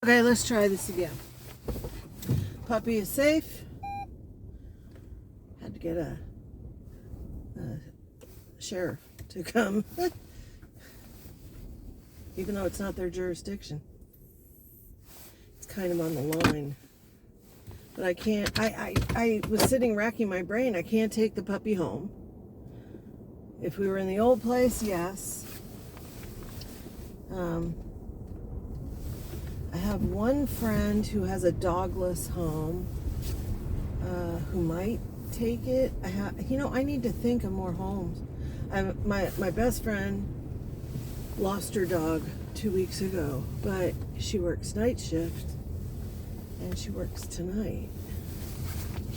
Okay, let's try this again. Puppy is safe. Had to get a sheriff to come. Even though it's not their jurisdiction. It's kind of on the line. But I can't, I was sitting racking my brain. I can't take the puppy home. If we were in the old place, yes. I have one friend who has a dogless home who might take it. I need to think of more homes. My best friend lost her dog 2 weeks ago, but she works night shift and she works tonight.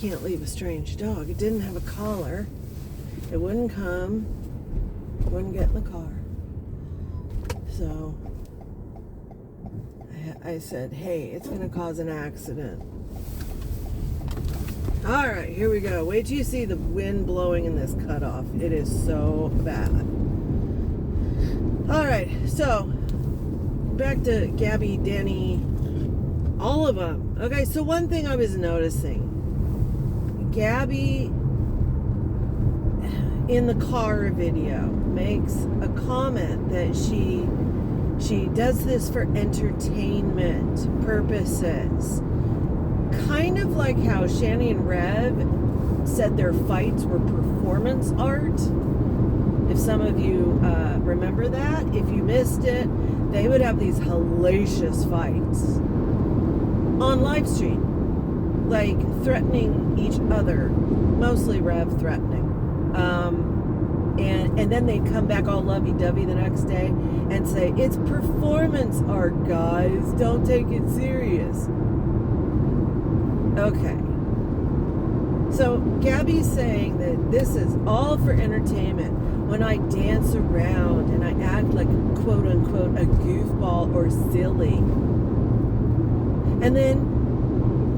Can't leave a strange dog. It didn't have a collar. It wouldn't come. It wouldn't get in the car. So I said, hey, it's going to cause an accident. All right, here we go. Wait till you see the wind blowing in this cutoff. It is so bad. All right, so back to Gabby, Danny, all of them. Okay, so one thing I was noticing. Gabby, in the car video, makes a comment that she does this for entertainment purposes. Kind of like how Shani and Rev said their fights were performance art. If some of you remember that, if you missed it, they would have these hellacious fights on live stream, like threatening each other, mostly Rev threatening. And then they'd come back all lovey-dovey the next day and say, it's performance art, guys. Don't take it serious. Okay. So Gabby's saying that this is all for entertainment. When I dance around and I act like, quote unquote, a goofball or silly. And then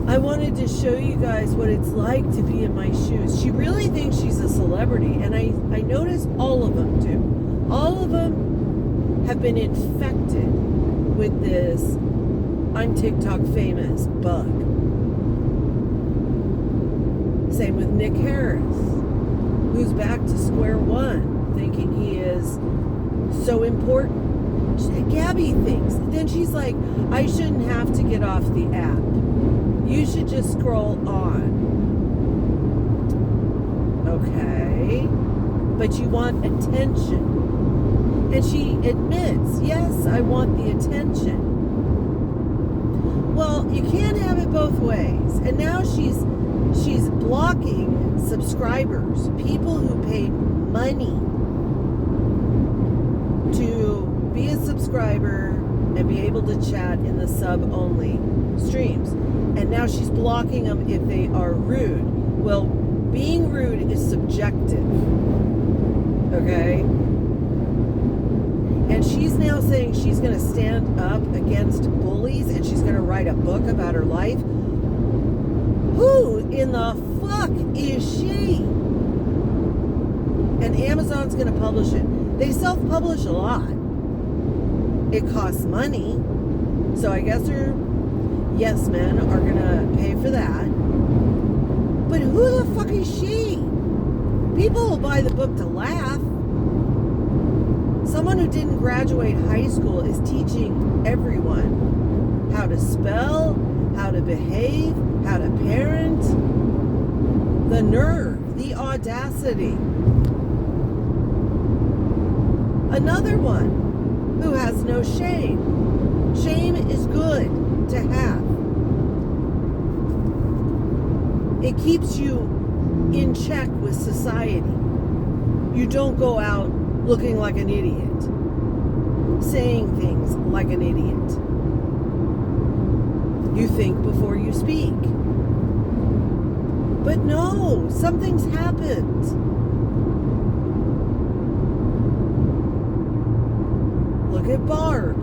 I wanted to show you guys what it's like to be in my shoes. She really thinks she's a celebrity, and I notice all of them do. All of them have been infected with this I'm TikTok famous bug. Same with Nick Harris, who's back to square one, thinking he is so important. Gabby thinks. Then she's like, I shouldn't have to get off the app. You should just scroll on. Okay. But you want attention. And she admits, yes, I want the attention. Well, you can't have it both ways. And now she's blocking subscribers, people who paid money to be a subscriber and be able to chat in the sub-only streams. And now she's blocking them if they are rude. Well, being rude is subjective. Okay? And she's now saying she's going to stand up against bullies and she's going to write a book about her life. Who in the fuck is she? And Amazon's going to publish it. They self-publish a lot. It costs money. So I guess her yes men are going to pay for that. But who the fuck is she? People will buy the book to laugh. Someone who didn't graduate high school is teaching everyone how to spell, how to behave, how to parent. The nerve, the audacity. Another one who has no shame. Shame is good to have. It keeps you in check with society. You don't go out looking like an idiot, saying things like an idiot. You think before you speak. But no, something's happened. Look at Barb.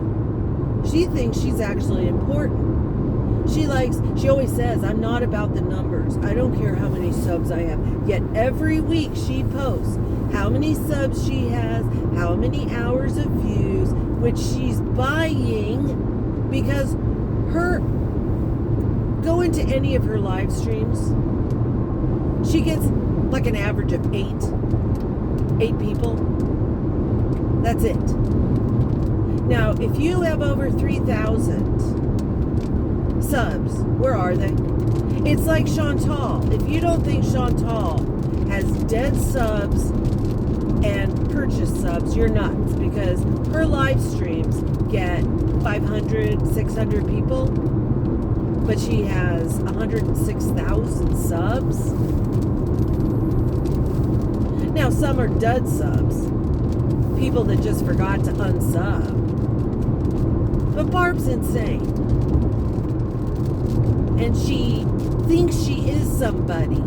She thinks she's actually important. She always says, I'm not about the numbers. I don't care how many subs I have. Yet every week she posts how many subs she has, how many hours of views, which she's buying because Go into any of her live streams. She gets like an average of eight people. That's it. Now, if you have over 3,000 subs, where are they? It's like Chantal. If you don't think Chantal has dead subs and purchased subs, you're nuts, because her live streams get 500, 600 people, but she has 106,000 subs. Now, some are dud subs, people that just forgot to unsub. But Barb's insane. And she thinks she is somebody.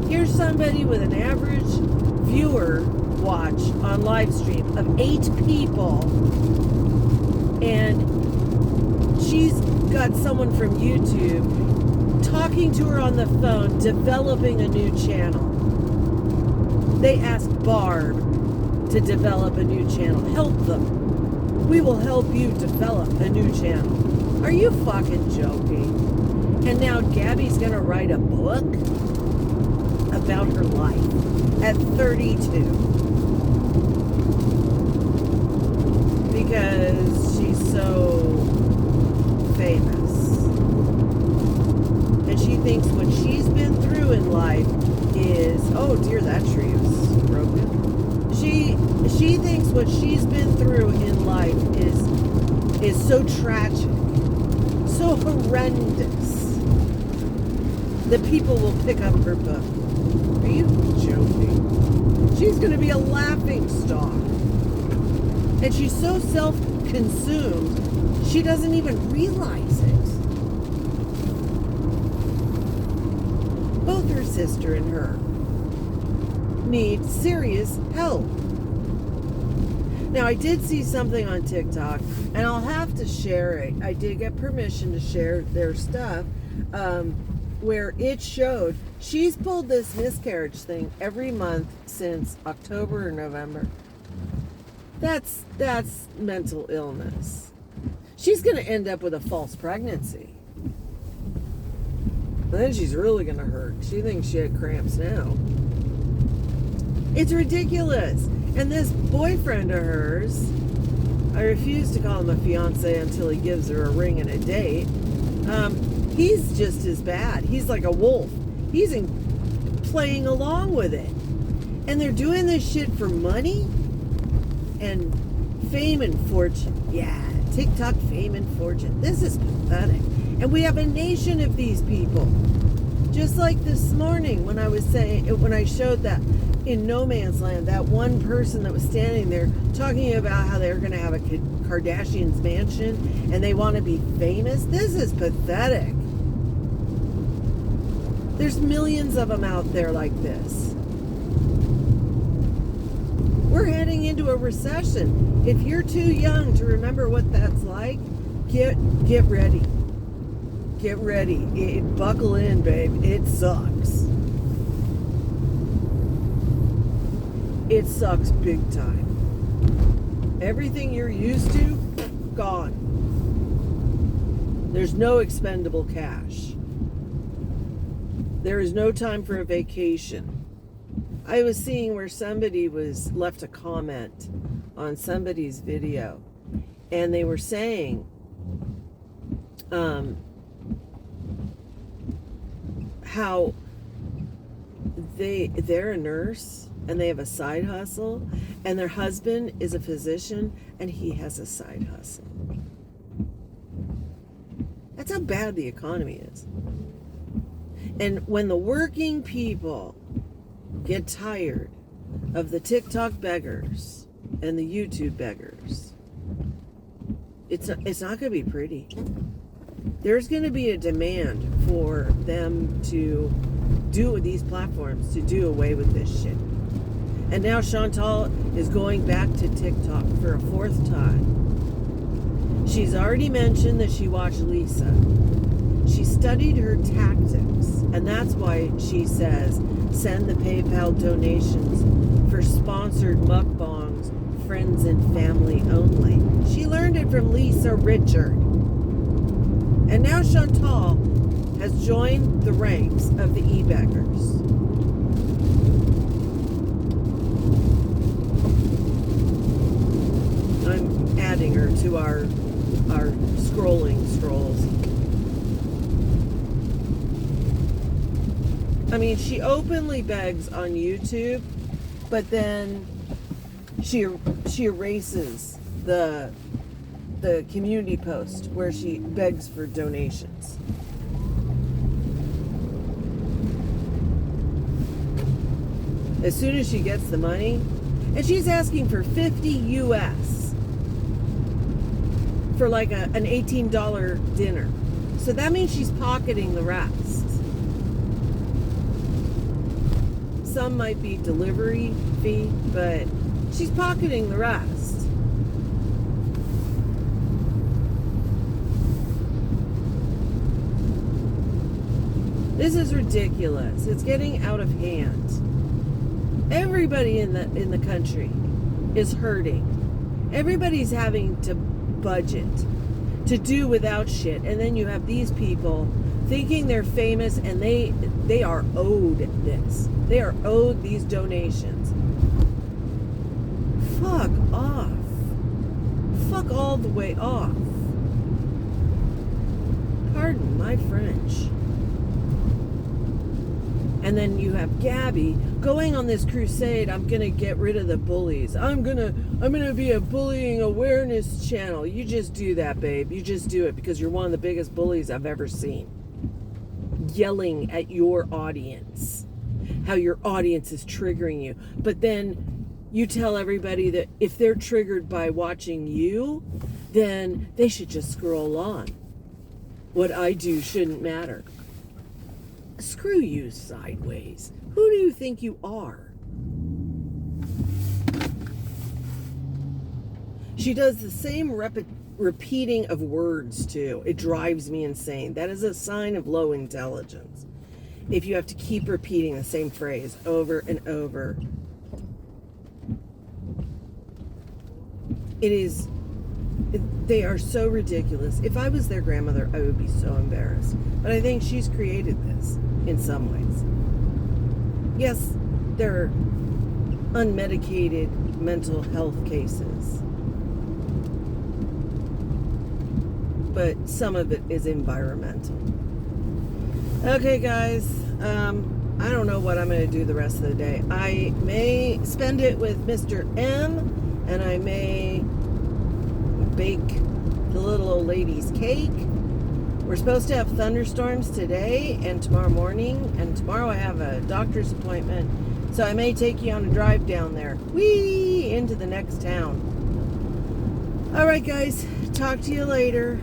Here's somebody with an average viewer watch on live stream of 8 people. And she's got someone from YouTube talking to her on the phone, developing a new channel. They asked Barb to develop a new channel. Help them. We will help you develop a new channel. Are you fucking joking? And now Gabby's gonna write a book about her life at 32. Because she's so famous. And she thinks what she's been through in life is, oh dear, that tree is broken. She thinks what she's been through in life is so tragic, so horrendous, that people will pick up her book. Are you joking? She's going to be a laughing stock. And she's so self-consumed, she doesn't even realize it. Both her sister and her need serious help. Now, I did see something on TikTok, and I'll have to share it. I did get permission to share their stuff, where it showed she's pulled this miscarriage thing every month since October or November. That's mental illness. She's going to end up with a false pregnancy. And then she's really going to hurt. She thinks she had cramps now. It's ridiculous. And this boyfriend of hers, I refuse to call him a fiance until he gives her a ring and a date. He's just as bad. He's like a wolf. He's playing along with it. And they're doing this shit for money and fame and fortune. Yeah, TikTok fame and fortune. This is pathetic. And we have a nation of these people. Just like this morning when I was saying, when I showed that in No Man's Land, that one person that was standing there talking about how they're going to have a Kardashian's mansion and they want to be famous. This is pathetic. There's millions of them out there like this. We're heading into a recession. If you're too young to remember what that's like, get ready. Get ready. Buckle in, babe. It sucks. It sucks big time. Everything you're used to, gone. There's no expendable cash. There is no time for a vacation. I was seeing where somebody was left a comment on somebody's video, and they were saying how they're a nurse and they have a side hustle, and their husband is a physician and he has a side hustle. That's how bad the economy is. And when the working people get tired of the TikTok beggars and the YouTube beggars, it's not going to be pretty. There's going to be a demand for them to do with these platforms, to do away with this shit. And now Chantal is going back to TikTok for a 4th time. She's already mentioned that she watched Lisa. She studied her tactics, and that's why she says send the PayPal donations for sponsored mukbangs, friends and family only. She learned it from Lisa Richard. And now Chantal has joined the ranks of the e-beggars. I'm adding her to our scrolling scrolls. I mean, she openly begs on YouTube, but then she erases the community post where she begs for donations. As soon as she gets the money, and she's asking for 50 US for like an $18 dinner. So that means she's pocketing the rest. Some might be delivery fee, but she's pocketing the rest. This is ridiculous. It's getting out of hand. Everybody in the country is hurting. Everybody's having to budget to do without shit, and then you have these people thinking they're famous, and they are owed this. They are owed these donations. Fuck off. Fuck all the way off. Pardon my French. And then you have Gabby going on this crusade. I'm gonna get rid of the bullies. I'm gonna be a bullying awareness channel. You just do that, babe. You just do it because you're one of the biggest bullies I've ever seen. Yelling at your audience, how your audience is triggering you. But then you tell everybody that if they're triggered by watching you, then they should just scroll on. What I do shouldn't matter. Screw you, sideways. Who do you think you are? She does the same repeating of words, too. It drives me insane. That is a sign of low intelligence. If you have to keep repeating the same phrase over and over. They are so ridiculous. If I was their grandmother, I would be so embarrassed. But I think she's created this in some ways. Yes, they're unmedicated mental health cases. But some of it is environmental. Okay, guys. I don't know what I'm going to do the rest of the day. I may spend it with Mr. M, and I may bake the little old lady's cake. We're supposed to have thunderstorms today and tomorrow morning, and tomorrow I have a doctor's appointment, so I may take you on a drive down there, whee, into the next town. All right, guys, talk to you later.